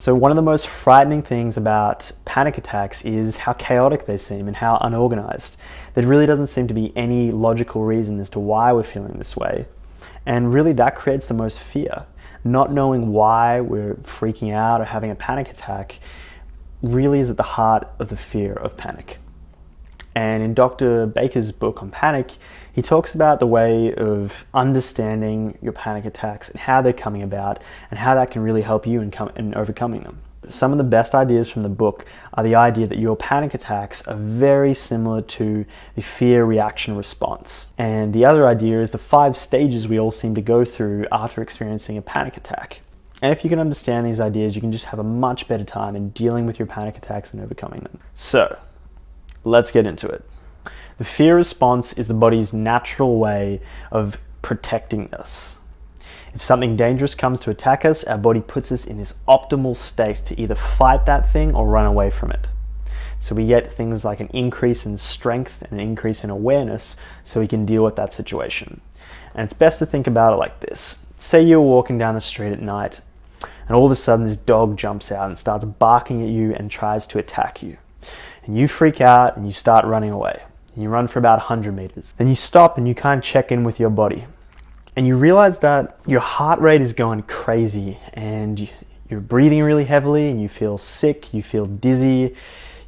So one of the most frightening things about panic attacks is how chaotic they seem and how unorganized. There really doesn't seem to be any logical reason as to why we're feeling this way. And really that creates the most fear. Not knowing why we're freaking out or having a panic attack really is at the heart of the fear of panic. And in Dr. Baker's book on panic, he talks about the way of understanding your panic attacks and how they're coming about and how that can really help you in overcoming them. Some of the best ideas from the book are the idea that your panic attacks are very similar to the fear reaction response. And the other idea is the 5 stages we all seem to go through after experiencing a panic attack. And if you can understand these ideas, you can just have a much better time in dealing with your panic attacks and overcoming them. So, let's get into it. The fear response is the body's natural way of protecting us. If something dangerous comes to attack us, our body puts us in this optimal state to either fight that thing or run away from it. So we get things like an increase in strength and an increase in awareness so we can deal with that situation. And it's best to think about it like this. Say you're walking down the street at night and all of a sudden this dog jumps out and starts barking at you and tries to attack you. And you freak out and you start running away. You run for about 100 meters. Then you stop and you kind of check in with your body. And you realize that your heart rate is going crazy and you're breathing really heavily and you feel sick, you feel dizzy,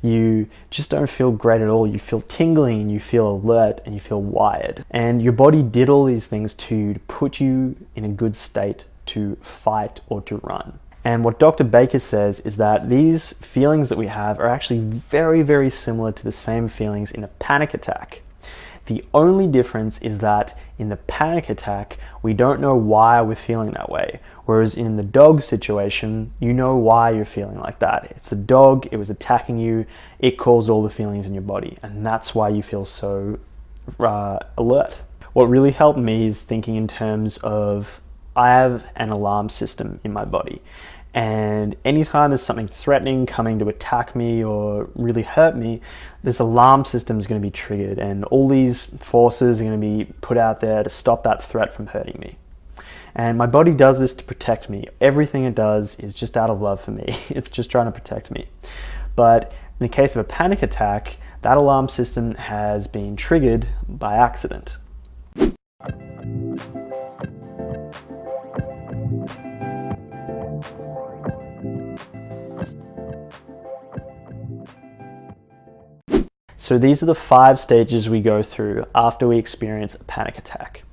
you just don't feel great at all. You feel tingling and you feel alert and you feel wired. And your body did all these things to put you in a good state to fight or to run. And what Dr. Baker says is that these feelings that we have are actually very, very similar to the same feelings in a panic attack. The only difference is that in the panic attack, we don't know why we're feeling that way. Whereas in the dog situation, you know why you're feeling like that. It's the dog, it was attacking you, it caused all the feelings in your body. And that's why you feel so alert. What really helped me is thinking in terms of I have an alarm system in my body. And anytime there's something threatening coming to attack me or really hurt me, this alarm system is going to be triggered and all these forces are going to be put out there to stop that threat from hurting me. And my body does this to protect me. Everything it does is just out of love for me. It's just trying to protect me. But in the case of a panic attack, that alarm system has been triggered by accident. So these are the 5 stages we go through after we experience a panic attack.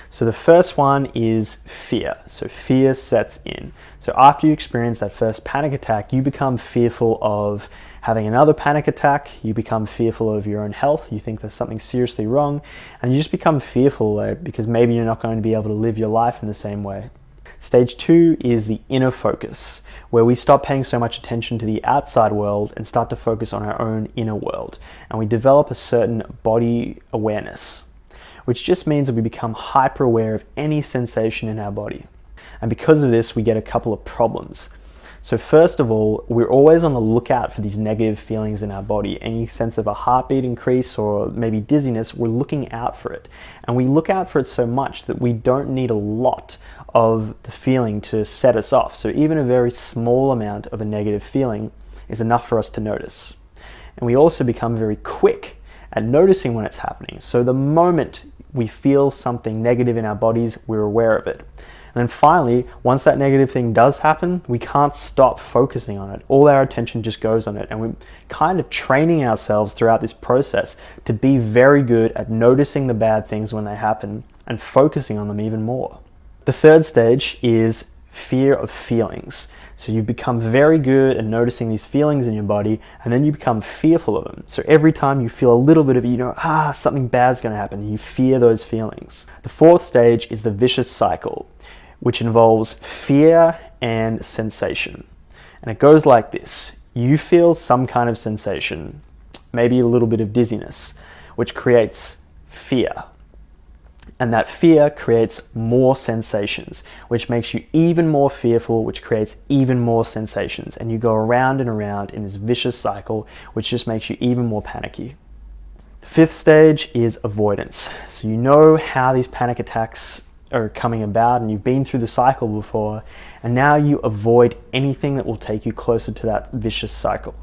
So the first one is fear. So fear sets in. So after you experience that first panic attack, you become fearful of having another panic attack. You become fearful of your own health. You think there's something seriously wrong, and you just become fearful because maybe you're not going to be able to live your life in the same way. Stage 2 is the inner focus, where we stop paying so much attention to the outside world and start to focus on our own inner world. And we develop a certain body awareness, which just means that we become hyper aware of any sensation in our body. And because of this, we get a couple of problems. So first of all, we're always on the lookout for these negative feelings in our body. Any sense of a heartbeat increase or maybe dizziness, we're looking out for it. And we look out for it so much that we don't need a lot of the feeling to set us off. So even a very small amount of a negative feeling is enough for us to notice. And we also become very quick at noticing when it's happening. So the moment we feel something negative in our bodies, we're aware of it. And then finally, once that negative thing does happen, we can't stop focusing on it. All our attention just goes on it. And we're kind of training ourselves throughout this process to be very good at noticing the bad things when they happen and focusing on them even more. The third stage is fear of feelings. So you become very good at noticing these feelings in your body, and then you become fearful of them. So every time you feel a little bit of, something bad's going to happen, you fear those feelings. The fourth stage is the vicious cycle, which involves fear and sensation. And it goes like this. You feel some kind of sensation, maybe a little bit of dizziness, which creates fear. And that fear creates more sensations, which makes you even more fearful, which creates even more sensations. And you go around and around in this vicious cycle, which just makes you even more panicky. The fifth stage is avoidance. So you know how these panic attacks are coming about and you've been through the cycle before, And now you avoid anything that will take you closer to that vicious cycle.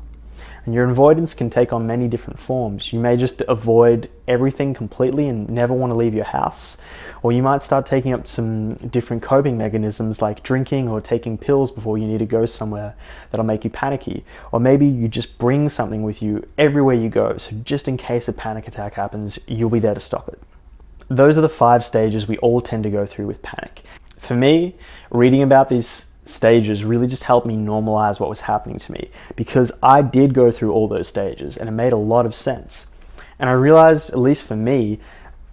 And your avoidance can take on many different forms. You may just avoid everything completely and never want to leave your house. Or you might start taking up some different coping mechanisms like drinking or taking pills before you need to go somewhere that'll make you panicky. Or maybe you just bring something with you everywhere you go, so just in case a panic attack happens, you'll be there to stop it. Those are the 5 stages we all tend to go through with panic. For me, reading about these stages really just helped me normalize what was happening to me, because I did go through all those stages and it made a lot of sense. And I realized, at least for me,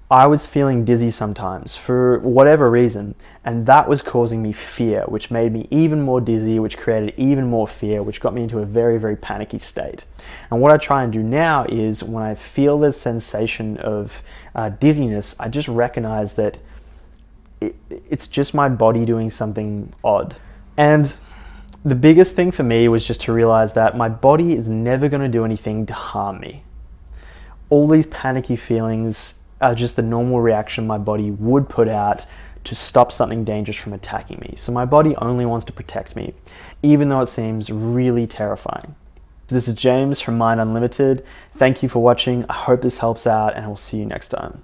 I was feeling dizzy sometimes for whatever reason, and that was causing me fear, which made me even more dizzy, which created even more fear, which got me into a very, very panicky state. And what I try and do now is when I feel this sensation of dizziness, I just recognize that it's just my body doing something odd. And the biggest thing for me was just to realize that my body is never going to do anything to harm me. All these panicky feelings are just the normal reaction my body would put out to stop something dangerous from attacking me. So my body only wants to protect me, even though it seems really terrifying. This is James from Mind Unlimited. Thank you for watching. I hope this helps out, and I will see you next time.